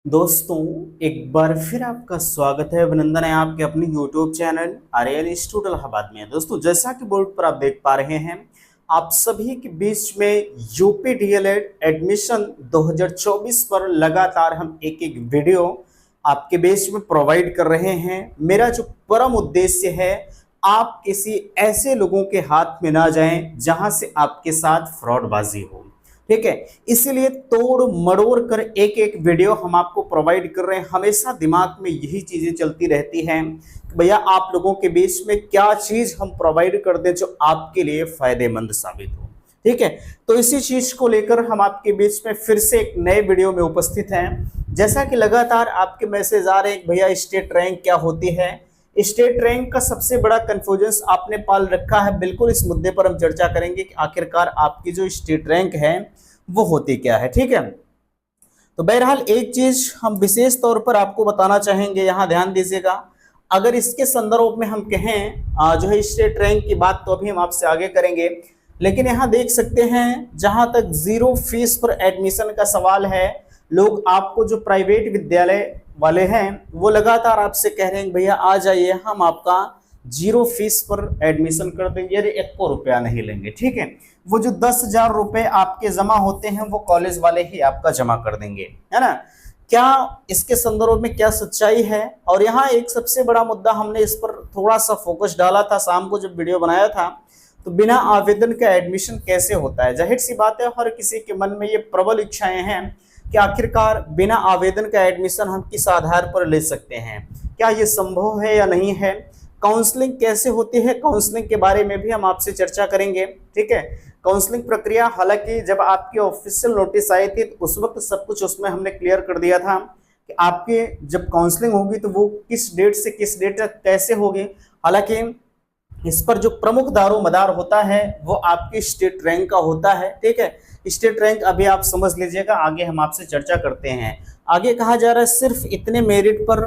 दोस्तों, एक बार फिर आपका स्वागत है, अभिनंदन है आपके अपने YouTube channel Aryan institute Allahabad में। दोस्तों, जैसा कि बोर्ड पर आप देख पा रहे हैं, आप सभी के बीच में यूपी डीएलएड एडमिशन 2024 पर लगातार हम एक एक वीडियो आपके बीच में प्रोवाइड कर रहे हैं। मेरा जो परम उद्देश्य है, आप किसी ऐसे लोगों के हाथ में ना जाएं जहां से आपके साथ फ्रॉडबाजी हो। ठीक है, इसीलिए तोड़ मड़ोड़ कर एक एक वीडियो हम आपको प्रोवाइड कर रहे हैं। हमेशा दिमाग में यही चीजें चलती रहती हैं कि भैया आप लोगों के बीच में क्या चीज हम प्रोवाइड कर दें जो आपके लिए फायदेमंद साबित हो। ठीक है, तो इसी चीज को लेकर हम आपके बीच में फिर से एक नए वीडियो में उपस्थित हैं। जैसा कि लगातार आपके मैसेज आ रहे हैं भैया स्टेट रैंक क्या होती है। स्टेट रैंक का सबसे बड़ा कंफ्यूजन आपने पाल रखा है। बिल्कुल इस मुद्दे पर हम चर्चा करेंगे कि आखिरकार आपकी जो स्टेट रैंक है वो होती क्या है। ठीक है, तो बहरहाल एक चीज हम विशेष तौर पर आपको बताना चाहेंगे, यहाँ ध्यान दीजिएगा। अगर इसके संदर्भ में हम कहें जो है स्टेट रैंक की बात, तो अभी हम आपसे आगे करेंगे, लेकिन यहाँ देख सकते हैं जहां तक जीरो फीस पर एडमिशन का सवाल है, लोग आपको जो प्राइवेट विद्यालय वाले हैं वो लगातार आपसे कह रहे हैं भैया आ जाइए, हम आपका जीरो फीस पर एडमिशन कर देंगे, अरे 1 रुपया नहीं लेंगे। ठीक है, वो जो 10,000 रुपए आपके जमा होते हैं वो कॉलेज वाले ही आपका जमा कर देंगे, है ना। क्या इसके संदर्भ में क्या सच्चाई है? और यहाँ एक सबसे बड़ा मुद्दा, हमने इस पर थोड़ा सा फोकस डाला था शाम को जब वीडियो बनाया था, तो बिना आवेदन का एडमिशन कैसे होता है। जाहिर सी बात है, हर किसी के मन में ये प्रबल इच्छाएं हैं कि आखिरकार बिना आवेदन का एडमिशन हम किस आधार पर ले सकते हैं, क्या ये संभव है या नहीं है। काउंसलिंग कैसे होती है, काउंसलिंग के बारे में भी हम आपसे चर्चा करेंगे। ठीक है, काउंसलिंग प्रक्रिया, हालांकि जब आपकी ऑफिशियल नोटिस आई थी तो उस वक्त सब कुछ उसमें हमने क्लियर कर दिया था कि आपके जब काउंसलिंग होगी तो वो किस डेट से किस डेट तक कैसे होगी। हालांकि इस पर जो प्रमुख दारोमदार होता है वो आपकी स्टेट रैंक का होता है। ठीक है, स्टेट रैंक अभी आप समझ लीजिएगा, आगे हम आपसे चर्चा करते हैं। आगे कहा जा रहा है सिर्फ इतने मेरिट पर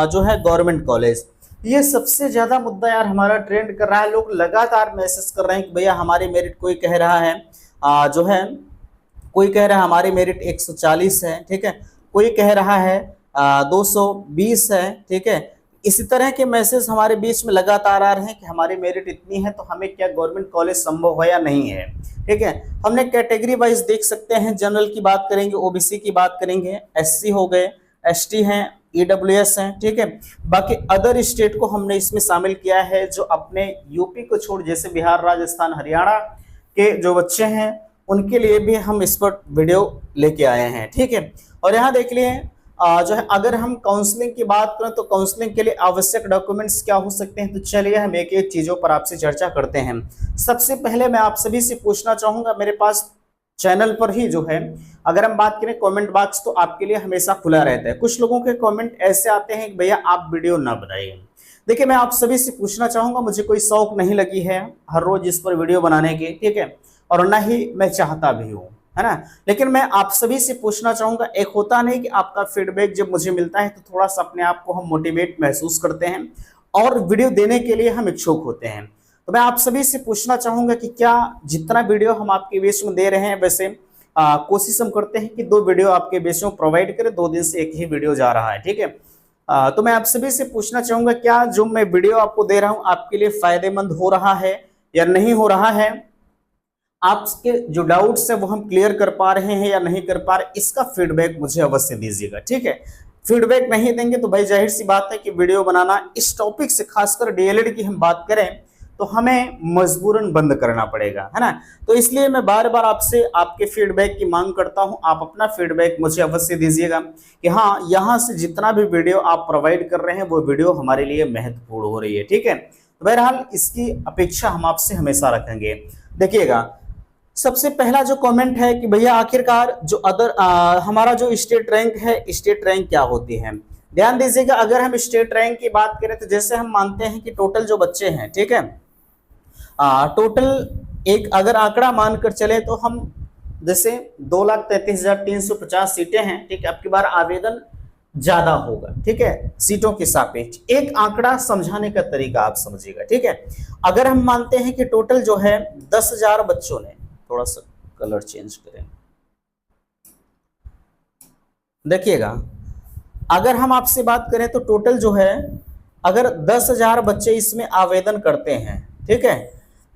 जो है गवर्नमेंट कॉलेज, ये सबसे ज्यादा मुद्दा यार हमारा ट्रेंड कर रहा है। लोग लगातार मैसेज कर रहे हैं कि भैया हमारे मेरिट, कोई कह रहा है जो है, कोई कह रहा है हमारे मेरिट 140 है। ठीक है, कोई कह रहा है 220 है। ठीक है, इसी तरह के मैसेज हमारे बीच में लगातार आ रहे हैं कि हमारी मेरिट इतनी है तो हमें क्या गवर्नमेंट कॉलेज संभव है या नहीं है। ठीक है, हमने कैटेगरी वाइज देख सकते हैं, जनरल की बात करेंगे, ओबीसी की बात करेंगे, एससी हो गए, एसटी हैं, ईडब्ल्यूएस हैं। ठीक है, बाकी अदर स्टेट को हमने इसमें शामिल किया है जो अपने यूपी को छोड़, जैसे बिहार, राजस्थान, हरियाणा के जो बच्चे हैं उनके लिए भी हम इस पर वीडियो लेके आए हैं। ठीक है, और यहाँ देख लिए जो है, अगर हम काउंसलिंग की बात करें तो काउंसलिंग के लिए आवश्यक डॉक्यूमेंट्स क्या हो सकते हैं, तो चलिए हम एक एक चीजों पर आपसे चर्चा करते हैं। सबसे पहले मैं आप सभी से पूछना चाहूंगा, मेरे पास चैनल पर ही जो है, अगर हम बात करें कमेंट बॉक्स तो आपके लिए हमेशा खुला रहता है। कुछ लोगों के कमेंट ऐसे आते हैं कि भैया आप वीडियो ना बनाइए। देखिए, मैं आप सभी से पूछना चाहूंगा, मुझे कोई शौक नहीं लगी है हर रोज इस पर वीडियो बनाने की। ठीक है, और ना ही मैं चाहता भी हूँ, है ना। लेकिन मैं आप सभी से पूछना चाहूंगा, एक होता नहीं कि आपका फीडबैक जब मुझे मिलता है तो थोड़ा सा अपने आप को हम मोटिवेट महसूस करते हैं और वीडियो देने के लिए हम इच्छुक होते हैं। तो मैं आप सभी से पूछना चाहूंगा कि क्या जितना वीडियो हम आपके बीच में दे रहे हैं, वैसे कोशिश हम करते हैं कि 2 वीडियो आपके बीच में प्रोवाइड करें। 2 दिन से एक ही वीडियो जा रहा है। ठीक है, तो मैं आप सभी से पूछना चाहूंगा, क्या जो मैं वीडियो आपको दे रहा हूं आपके लिए फायदेमंद हो रहा है या नहीं हो रहा है। आपके जो डाउट्स है वो हम क्लियर कर पा रहे हैं या नहीं कर पा रहे, इसका फीडबैक मुझे अवश्य दीजिएगा। ठीक है, फीडबैक नहीं देंगे तो भाई जाहिर सी बात है कि वीडियो बनाना, इस टॉपिक से खासकर डीएलएड की हम बात करें तो हमें मजबूरन बंद करना पड़ेगा, है ना। तो इसलिए मैं बार बार आपसे आपके फीडबैक की मांग करता हूं, आप अपना फीडबैक मुझे अवश्य दीजिएगा कि हाँ, यहाँ से जितना भी वीडियो आप प्रोवाइड कर रहे हैं वो वीडियो हमारे लिए महत्वपूर्ण हो रही है। ठीक है, तो बहरहाल इसकी अपेक्षा हम आपसे हमेशा रखेंगे। देखिएगा, सबसे पहला जो कमेंट है कि भैया आखिरकार जो हमारा जो स्टेट रैंक है, स्टेट रैंक क्या होती है। ध्यान दीजिएगा, अगर हम स्टेट रैंक की बात करें तो जैसे हम मानते हैं कि टोटल जो बच्चे हैं, ठीक है, टोटल एक अगर आंकड़ा मानकर चले तो हम जैसे 2,33,350 सीटें हैं। ठीक है, अब की बार आवेदन ज्यादा होगा। ठीक है, सीटों के सापेक्ष एक आंकड़ा समझाने का तरीका आप समझिएगा। ठीक है, अगर हम मानते हैं कि टोटल जो है 10,000 बच्चों ने, थोड़ा सा कलर चेंज करें, देखिएगा अगर हम आपसे बात करें तो टोटल जो है, अगर 10,000 बच्चे इसमें आवेदन करते हैं, ठीक है,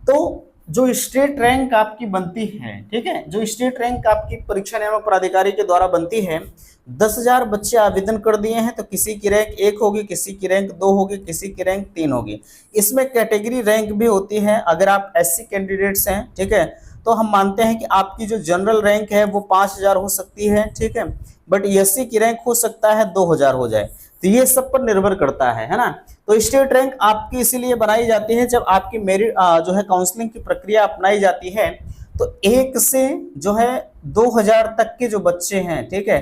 तो जो स्टेट रैंक आपकी बनती है, ठीक है, जो स्टेट रैंक आपकी परीक्षा नियामक प्राधिकारी के द्वारा बनती है, 10,000 बच्चे आवेदन कर दिए हैं तो किसी की रैंक 1 होगी, किसी की रैंक 2 होगी, किसी की रैंक 3 होगी। इसमें कैटेगरी रैंक भी होती है। अगर आप SC कैंडिडेट्स हैं, ठीक है, तो हम मानते हैं कि आपकी जो जनरल रैंक है वो 5,000 हो सकती है, ठीक है, बट SC की रैंक हो सकता है 2,000 हो जाए। तो ये सब पर निर्भर करता है ना। तो स्टेट रैंक आपकी इसीलिए बनाई जाती है, जब आपकी मेरिट जो है काउंसलिंग की प्रक्रिया अपनाई जाती है तो 1 से जो है 2,000 तक के जो बच्चे हैं, ठीक है,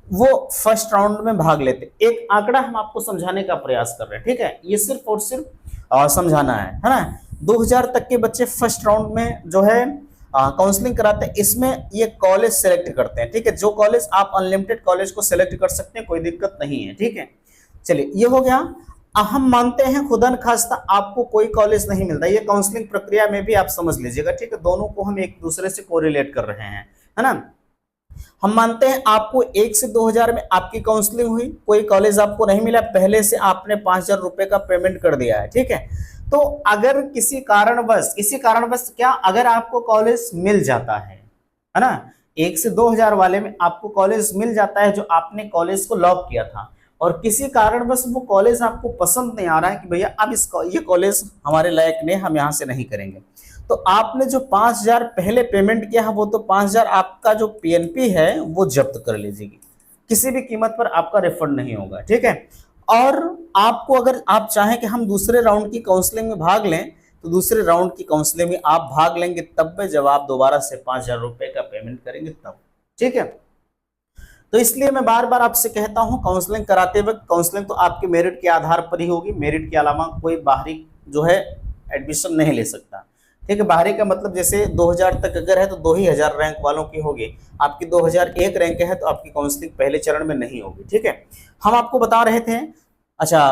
वो फर्स्ट राउंड में भाग लेते। एक आंकड़ा हम आपको समझाने का प्रयास कर रहे हैं, ठीक है, ये सिर्फ और सिर्फ समझाना है ना। 2,000 तक के बच्चे फर्स्ट राउंड में जो है काउंसलिंग कराते हैं। इसमें ये कॉलेज सेलेक्ट करते हैं, ठीक है, जो कॉलेज आप अनलिमिटेड कॉलेज को सेलेक्ट कर सकते हैं, कोई दिक्कत नहीं है, ठीक है। चलिए ये हो गया। हम मानते हैं खुदा न खास्ता आपको कोई कॉलेज नहीं मिलता, ये काउंसलिंग प्रक्रिया में भी आप समझ लीजिएगा, ठीक है, दोनों को हम एक दूसरे से कोरिलेट कर रहे हैं, है ना। हम मानते हैं आपको 1 से 2,000 में आपकी काउंसलिंग हुई, कोई कॉलेज आपको नहीं मिला, पहले से आपने 5,000 रुपए का पेमेंट कर दिया है, ठीक है। तो अगर किसी कारणवश क्या, अगर आपको कॉलेज मिल जाता है ना, 1 से 2,000 वाले में आपको कॉलेज मिल जाता है जो आपने कॉलेज को लॉक किया था, और किसी कारणवश वो कॉलेज आपको पसंद नहीं आ रहा है कि भैया अब ये कॉलेज हमारे लायक नहीं, हम यहाँ से नहीं करेंगे, तो आपने जो 5,000 पहले पेमेंट किया है वो तो 5,000 आपका जो PNP है वो जब्त कर लीजिएगी, किसी भी कीमत पर आपका रिफंड नहीं होगा, ठीक है। और आपको अगर आप चाहें कि हम दूसरे राउंड की काउंसलिंग में भाग लें तो दूसरे राउंड की काउंसलिंग में आप भाग लेंगे तब में जब आप दोबारा से 5,000 रुपए का पेमेंट करेंगे तब, ठीक है। तो इसलिए मैं बार बार आपसे कहता हूं काउंसलिंग कराते वक्त, काउंसलिंग तो आपके मेरिट के आधार पर ही होगी, मेरिट के अलावा कोई बाहरी जो है एडमिशन नहीं ले सकता, ठीक है। बाहरी का मतलब जैसे 2,000 तक अगर है तो 2,000 रैंक वालों की होगी, आपकी 2,001 रैंक है तो आपकी काउंसलिंग पहले चरण में नहीं होगी, ठीक है। हम आपको बता रहे थे, अच्छा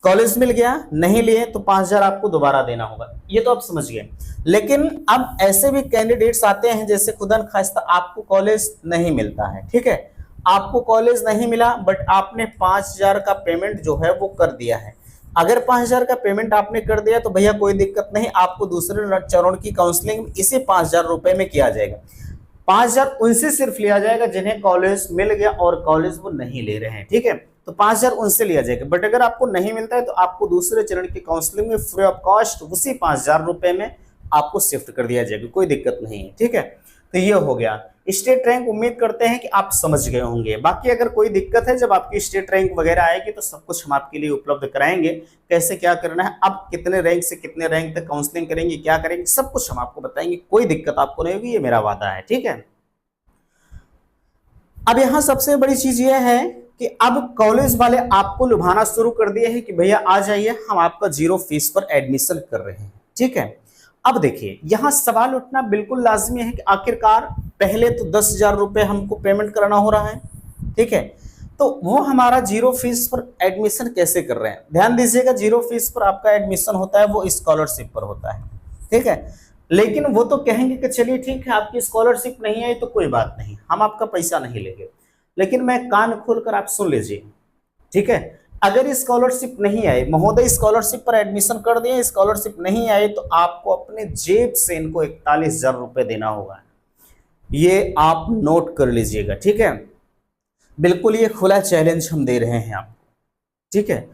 कॉलेज मिल गया, नहीं लिए तो 5,000 आपको दोबारा देना होगा, ये तो आप समझ गए। लेकिन अब ऐसे भी कैंडिडेट्स आते हैं जैसे खुदा न खास्ता आपको कॉलेज नहीं मिलता है, ठीक है, आपको कॉलेज नहीं मिला बट आपने 5,000 का पेमेंट जो है वो कर दिया है। अगर 5,000 का पेमेंट आपने कर दिया तो भैया कोई दिक्कत नहीं, आपको दूसरे चरण की काउंसलिंग इसी 5,000 रुपए में किया जाएगा। 5,000 उनसे सिर्फ लिया जाएगा जिन्हें कॉलेज मिल गया और कॉलेज वो नहीं ले रहे हैं, ठीक है, तो 5,000 उनसे लिया जाएगा। बट अगर आपको नहीं मिलता है तो आपको दूसरे चरण की काउंसलिंग में फ्री ऑफ कॉस्ट उसी 5,000 रुपए में आपको शिफ्ट कर दिया जाएगा, कोई दिक्कत नहीं है, ठीक है। तो ये हो गया स्टेट रैंक, उम्मीद करते हैं कि आप समझ गए होंगे। बाकी अगर कोई दिक्कत है जब आपकी स्टेट रैंक वगैरह आएगी तो सब कुछ हम आपके लिए उपलब्ध कराएंगे, कैसे क्या करना है, अब कितने रैंक से कितने रैंक तक काउंसलिंग करेंगे, क्या करेंगे, सब कुछ हम आपको बताएंगे, कोई दिक्कत आपको नहीं होगी, ये मेरा वादा है, ठीक है। अब यहाँ सबसे बड़ी चीज ये है कि अब कॉलेज वाले आपको लुभाना शुरू कर दिए हैं कि भैया आ जाइए, हम आपका 0 फीस पर एडमिशन कर रहे हैं, ठीक है। अब देखिए यहाँ सवाल उठना बिल्कुल लाजमी है कि आखिरकार पहले तो 10,000 रुपए हमको पेमेंट कराना हो रहा है, ठीक है, तो वो हमारा 0 फीस पर एडमिशन कैसे कर रहे हैं। ध्यान दीजिएगा 0 फीस पर आपका एडमिशन होता है वो स्कॉलरशिप पर होता है, ठीक है। लेकिन वो तो कहेंगे कि चलिए ठीक है आपकी स्कॉलरशिप नहीं आई तो कोई बात नहीं, हम आपका पैसा नहीं लेंगे, लेकिन मैं कान खोलकर आप सुन लीजिए, ठीक है। अगर स्कॉलरशिप नहीं आए, महोदय स्कॉलरशिप पर एडमिशन कर दिए, स्कॉलरशिप नहीं आए तो आपको अपने जेब से इनको 41,000 रुपए देना होगा, ये आप नोट कर लीजिएगा, ठीक है। बिल्कुल ये खुला चैलेंज हम दे रहे हैं आपको, ठीक है।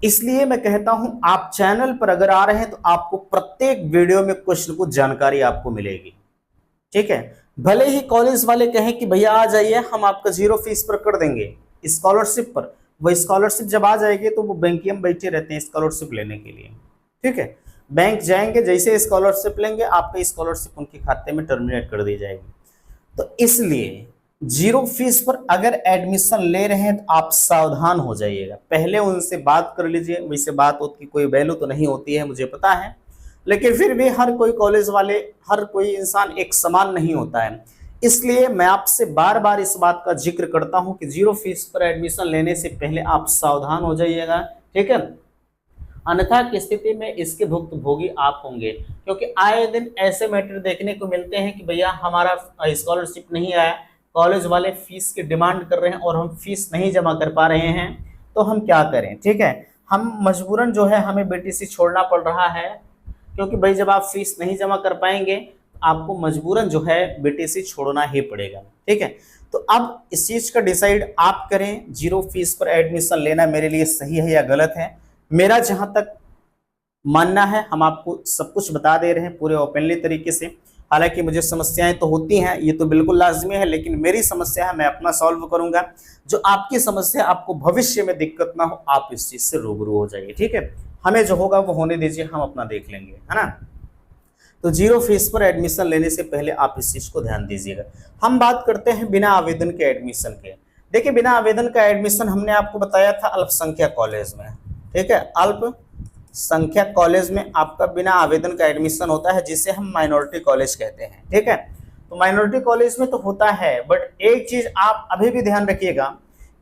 इसलिए मैं कहता हूं आप चैनल पर अगर आ रहे हैं तो आपको प्रत्येक वीडियो में कुछ न कुछ जानकारी आपको मिलेगी, ठीक है। भले ही कॉलेज वाले कहें कि भैया आ जाइए हम आपका 0 फीस पर कर देंगे स्कॉलरशिप पर, वो स्कॉलरशिप जब आ जाएगी तो वो बैंकियम बैठे रहते हैं स्कॉलरशिप लेने के लिए, ठीक है। बैंक जाएंगे, जैसे स्कॉलरशिप लेंगे आपका स्कॉलरशिप उनके खाते में टर्मिनेट कर दी जाएगी। तो इसलिए 0 फीस पर अगर एडमिशन ले रहे हैं तो आप सावधान हो जाइएगा, पहले उनसे बात कर लीजिए। वैसे बात की कोई वैल्यू तो नहीं होती है मुझे पता है, लेकिन फिर भी हर कोई कॉलेज वाले, हर कोई इंसान एक समान नहीं होता है, इसलिए मैं आपसे बार बार इस बात का जिक्र करता हूं कि 0 फीस पर एडमिशन लेने से पहले आप सावधान हो जाइएगा, ठीक है। अन्यथा की स्थिति में इसके भुक्तभोगी आप होंगे, क्योंकि आए दिन ऐसे मैटर देखने को मिलते हैं कि भैया हमारा स्कॉलरशिप नहीं आया, कॉलेज वाले फीस की डिमांड कर रहे हैं और हम फीस नहीं जमा कर पा रहे हैं, तो हम क्या करें? ठीक है, हम मजबूरन जो है हमें बीटीसी छोड़ना पड़ रहा है, क्योंकि भाई जब आप फीस नहीं जमा कर पाएंगे आपको मजबूरन जो है बीटीसी छोड़ना ही पड़ेगा। ठीक है, तो अब इस चीज का डिसाइड आप करें, जीरो फीस पर एडमिशन लेना मेरे लिए सही है या गलत है। मेरा जहां तक मानना है, हम आपको सब कुछ बता दे रहे हैं पूरे ओपनली तरीके से। हालांकि मुझे समस्याएं तो होती हैं, ये तो बिल्कुल लाजमी है, लेकिन मेरी समस्या है मैं अपना सॉल्व करूंगा। जो आपकी समस्या, आपको भविष्य में दिक्कत ना हो, आप इस चीज से रूबरू हो जाइए। ठीक है, हमें जो होगा वो होने दीजिए, हम अपना देख लेंगे, है ना। तो जीरो फीस पर एडमिशन लेने से पहले आप इस चीज को ध्यान दीजिएगा। हम बात करते हैं बिना आवेदन के एडमिशन के। देखिए, बिना आवेदन का एडमिशन हमने आपको बताया था अल्पसंख्यक कॉलेज में। ठीक है, अल्पसंख्यक कॉलेज में आपका बिना आवेदन का एडमिशन होता है, जिसे हम माइनॉरिटी कॉलेज कहते हैं। ठीक है, तो माइनॉरिटी कॉलेज में तो होता है, बट एक चीज आप अभी भी ध्यान रखिएगा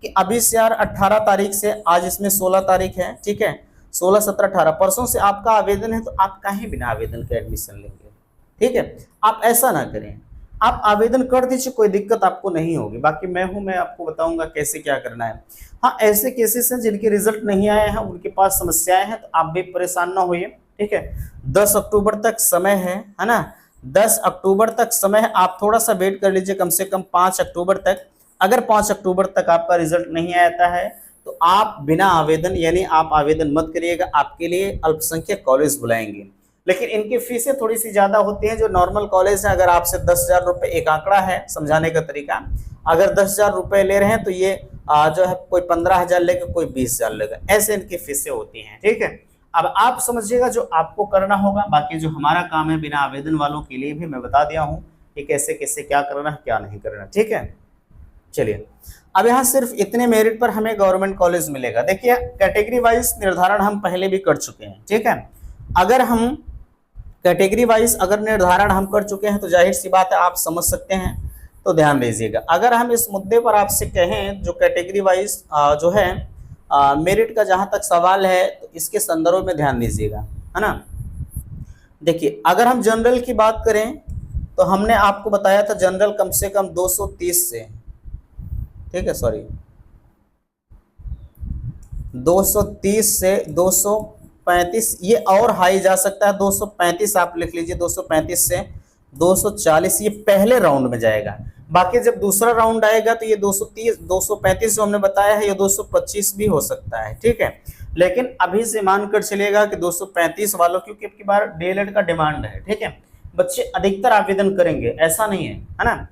कि अभी से यार 18 तारीख से, आज इसमें 16 तारीख है। ठीक है, 16, 17, 18 परसों से आपका आवेदन है, तो आप कहीं बिना आवेदन के एडमिशन लेंगे? ठीक है, आप ऐसा ना करें, आप आवेदन कर दीजिए, कोई दिक्कत आपको नहीं होगी। बाकी मैं हूं, मैं आपको बताऊंगा कैसे क्या करना है। हाँ, ऐसे केसेस हैं जिनके रिजल्ट नहीं आए हैं, उनके पास समस्याएं हैं, तो आप भी परेशान ना होइए। ठीक है, 10 अक्टूबर तक समय है ना, 10 अक्टूबर तक समय है, आप थोड़ा सा वेट कर लीजिए, कम से कम 5 अक्टूबर तक। अगर 5 अक्टूबर तक आपका रिजल्ट नहीं आता है तो आप बिना आवेदन, यानी आप आवेदन मत करिएगा, आपके लिए अल्पसंख्यक कॉलेज बुलाएंगे। लेकिन इनकी फीसें थोड़ी सी ज्यादा होती हैं। जो नॉर्मल कॉलेज है, अगर आपसे 10,000 रुपए, एक आंकड़ा है समझाने का तरीका, अगर 10,000 रुपए ले रहे हैं तो ये जो है कोई 15,000 लेगा, कोई 20,000 लेगा, ऐसे इनकी फीसें होती हैं। ठीक है, अब आप समझिएगा जो आपको करना होगा। बाकी जो हमारा काम है बिना आवेदन वालों के लिए भी मैं बता दिया हूँ कि कैसे कैसे क्या करना है, क्या नहीं करना। ठीक है, चलिए, अब यहाँ सिर्फ इतने मेरिट पर हमें गवर्नमेंट कॉलेज मिलेगा। देखिए, कैटेगरी वाइज निर्धारण हम पहले भी कर चुके हैं। ठीक है, अगर हम कैटेगरी वाइज अगर निर्धारण हम कर चुके हैं तो जाहिर सी बात है आप समझ सकते हैं, तो ध्यान दीजिएगा। अगर हम इस मुद्दे पर आपसे कहें, जो कैटेगरी वाइज जो है मेरिट का जहां तक सवाल है, तो इसके संदर्भ में ध्यान दीजिएगा, है ना। देखिए, अगर हम जनरल की बात करें तो हमने आपको बताया था जनरल कम से कम 230 से, ठीक है, सॉरी 230 से 235, ये और हाई जा सकता है, 235 आप लिख लीजिए, 235 से 240 ये पहले राउंड में जाएगा। बाकी जब दूसरा राउंड आएगा तो ये 230, 235 जो हमने बताया है, ये 225 भी हो सकता है। ठीक है, लेकिन अभी से मानकर चलिएगा कि 235 वालों, क्योंकि अब की बार डीएलएड का डिमांड है। ठीक है, बच्चे अधिकतर आवेदन करेंगे, ऐसा नहीं है ना।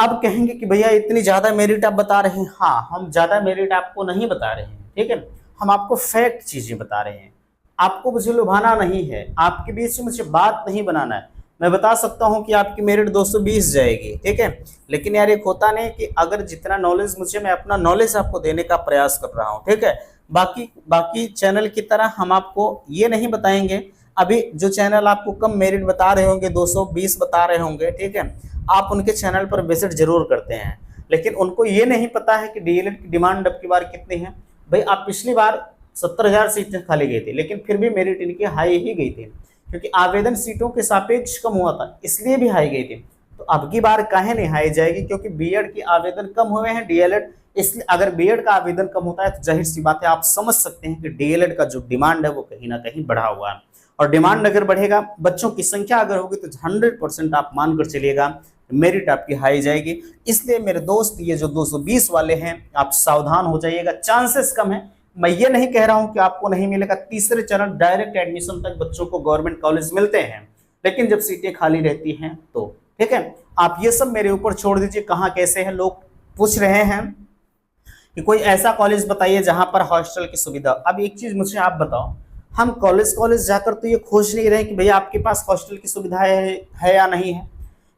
अब कहेंगे कि भैया इतनी ज्यादा मेरिट आप बता रहे हैं। हाँ, हम ज्यादा मेरिट आपको नहीं बता रहे हैं। ठीक है, हम आपको फैक्ट चीजें बता रहे हैं, आपको मुझे लुभाना नहीं है, आपके बीच में मुझे बात नहीं बनाना है। मैं बता सकता हूं कि आपकी मेरिट 220 जाएगी। ठीक है, लेकिन यार एक होता नहीं कि अगर जितना नॉलेज मुझे, मैं अपना नॉलेज आपको देने का प्रयास कर रहा हूं। ठीक है, बाकी चैनल की तरह हम आपको ये नहीं बताएंगे। अभी जो चैनल आपको कम मेरिट बता रहे होंगे, 220 बता रहे होंगे, ठीक है, आप उनके चैनल पर विजिट जरूर करते हैं, लेकिन उनको ये नहीं पता है कि डीएलएड की डिमांड अब की बार कितनी है। भाई, आप पिछली बार 70,000 सीटें खाली गई थी, लेकिन फिर भी मेरिट इनकी हाई ही गई थी, क्योंकि आवेदन सीटों के सापेक्ष कम हुआ था, इसलिए भी हाई गई थी। तो अब की बार काहे नहीं हाई जाएगी? क्योंकि बीएड की आवेदन कम हुए हैं, डीएलएड, इसलिए अगर बीएड का आवेदन कम होता है तो जाहिर सी बात है आप समझ सकते हैं कि डीएलएड का जो डिमांड है वो कहीं ना कहीं बढ़ा हुआ है। और डिमांड अगर बढ़ेगा, बच्चों की संख्या अगर होगी, तो 100% आप मानकर चलिएगा मेरिट आपकी हाई जाएगी। इसलिए मेरे दोस्त, ये जो 220 वाले हैं, आप सावधान हो जाइएगा, चांसेस कम है। मैं ये नहीं कह रहा हूं कि आपको नहीं मिलेगा। तीसरे चरण डायरेक्ट एडमिशन तक बच्चों को गवर्नमेंट कॉलेज मिलते हैं, लेकिन जब सीटें खाली रहती हैं तो। ठीक है, आप ये सब मेरे ऊपर छोड़ दीजिए, कहाँ कैसे है। लोग पूछ रहे हैं कि कोई ऐसा कॉलेज बताइए जहां पर हॉस्टल की सुविधा। अब एक चीज मुझे आप बताओ, हम कॉलेज जाकर तो ये खोज नहीं रहे कि भैया आपके पास हॉस्टल की सुविधा है या नहीं है।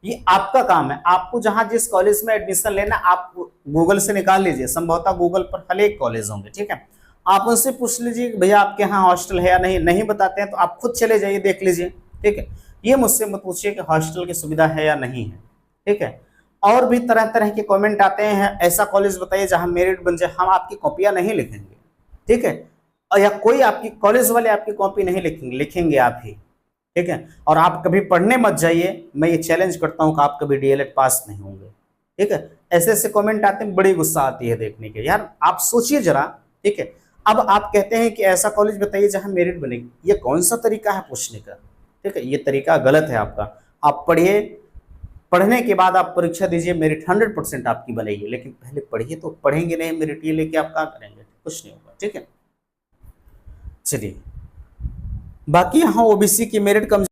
ये आपका काम है, आपको जहां जिस कॉलेज में एडमिशन लेना, आप गूगल से निकाल लीजिए, संभवतः गूगल पर हर एक कॉलेज होंगे। ठीक है, आप उनसे पूछ लीजिए कि भैया आपके यहाँ हॉस्टल है या नहीं। नहीं बताते हैं तो आप खुद चले जाइए, देख लीजिए। ठीक है, ये मुझसे मत पूछिए कि हॉस्टल की सुविधा है या नहीं है। ठीक है, और भी तरह तरह के कमेंट आते हैं, ऐसा कॉलेज बताइए जहां मेरिट बन जाए। हम आपकी कॉपियां नहीं लिखेंगे, ठीक है, और या कोई आपकी कॉलेज वाले आपकी कॉपी नहीं लिखेंगे, लिखेंगे आप ही। ठीक है, और आप कभी पढ़ने मत जाइए, मैं ये चैलेंज करता हूं कि आप कभी डीएलएड पास नहीं होंगे। ठीक है। ऐसे ऐसे कमेंट आते हैं, बड़ी गुस्सा आती है देखने के। यार आप सोचिए जरा, ठीक है। अब आप कहते हैं कि ऐसा कॉलेज बताइए जहां मेरिट बनेगी, ये कौन सा तरीका है पूछने का, ठीक है। ये तरीका गलत है आपका। आप पढ़िए, पढ़ने के बाद आप परीक्षा दीजिए, मेरिट 100% आपकी बनेगी, लेकिन पहले पढ़िए तो। पढ़ेंगे नहीं मेरिट ये लेके आप क्या करेंगे, कुछ नहीं होगा, ठीक है। चलिए, बाकी यहाँ ओबीसी की मेरिट कम